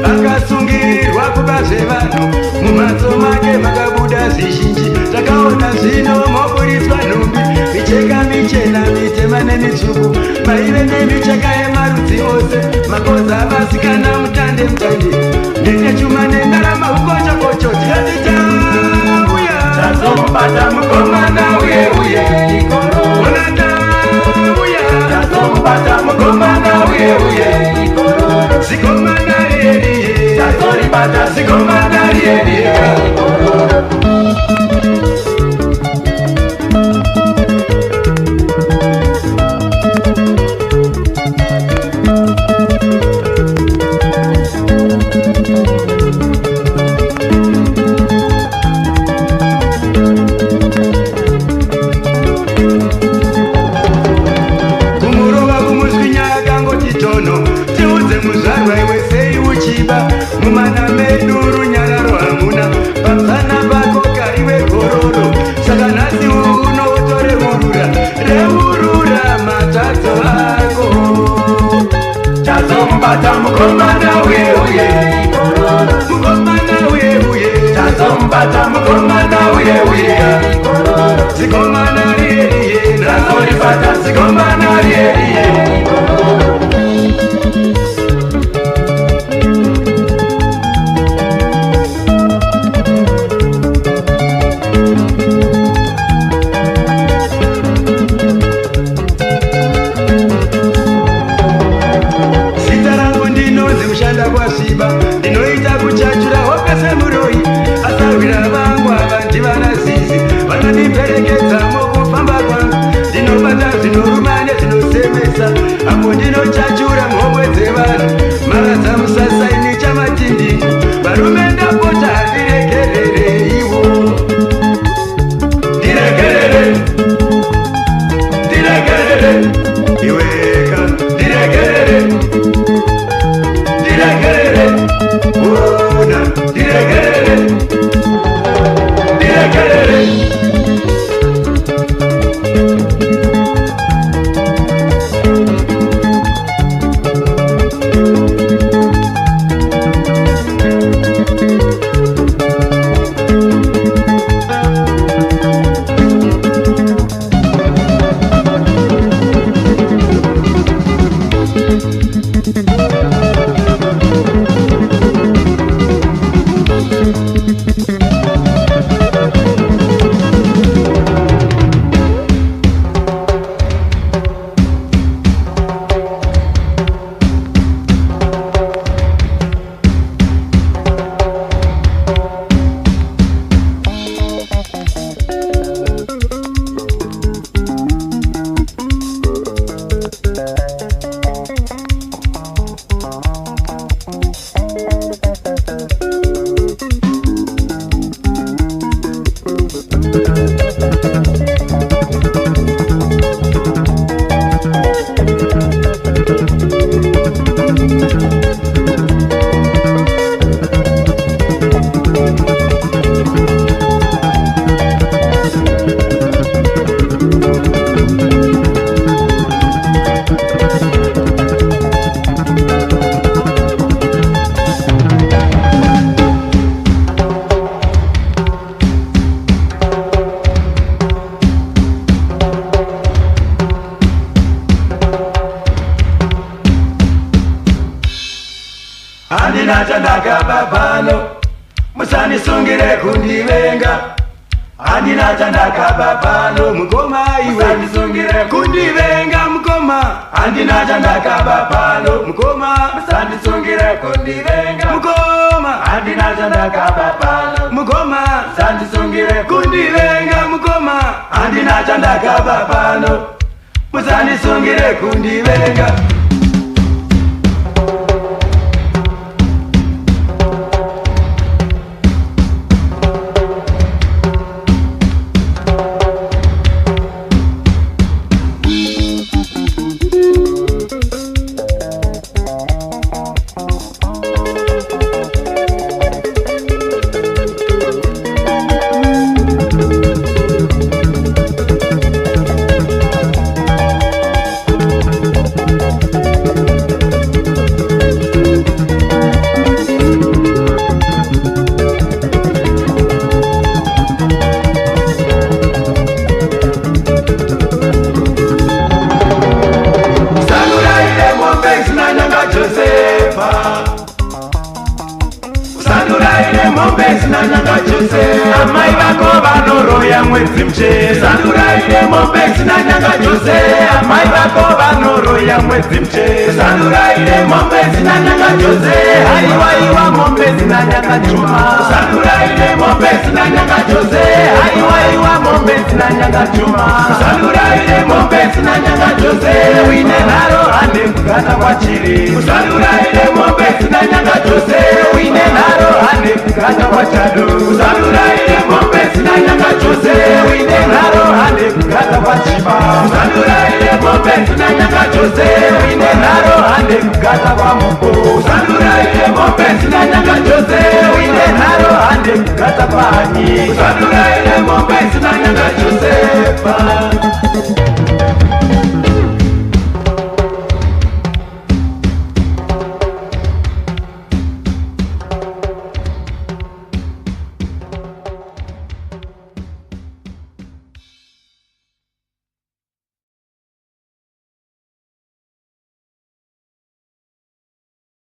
akasungirirwa kubazvevanhu mumhatso make makabuda zvizhinji takaona zvino moburitswa nhumbi micheka michena mitema nemitsvuku maive nemicheka yemarudzi ose makoza avasikana mutande mutande ndechechuma nendarama ukochokocho tikati tauya tazomubata mukomana uye uye ona tauya tazomubata mukomana uye uye zikomana rieriye tazoribata zikomana rieriye mumana medu runyararo hamuna pamsana pako kariwe kororo saka nhasi unotoreurura matadzo ako tazomubata mukomana uye uye mukomana uye uye tazomubata mukomana uye uye zikomana rieriye nazoribata zikomana rieriye ndinoita kuchachura hope semuroi asarwira vangu ava ndivana zizi vanondiperekedza mukufamba kwangu ndinobata zvinoruma nezvinosemesa apo ndinochachura mhomwe dzevanhu maradza musasaini chamatindi varume ndapota handiregerere ivo ndiregerere ndiregerere iweka ndiregerere diregerere una diregerere diregerere handina chandakaba pano musanisungire kundivenga handina chandakaba pano mukoma iwe musanisungire kundivenga mukoma handina chandakaba pano mukoma musanisungire kundivenga mukoma handina chandakabapano mukoma musandisungire kundivenga mukoma handina chandakabapano musandisungire kundivenga amai vako vanoroya mwedzi mchena sanuraire mombe zina nyanga chose amai vako vanoroya mwedzi mchena sanuraire mombe zina nyanga chose haiwaiwa mombe zina nyanga chuma sanuraire mombe zina nyanga chose haiwaiwa mombe zina nyanga chuma sanuraire mombe zina nyanga chose wine naro hande kugata kwachiri sanuraire mombe zina nyanga chose wine naro hande kugata kwachado sanuraire mombe zina nyanga chose wine naro hande kugata kwachiba sanuraire mombe zina nyanga chose wine naro hande kugata kwamuko sanuraire mombe zina nyanga chose wine naro hande kugata kwanyi sanuraire mombe zina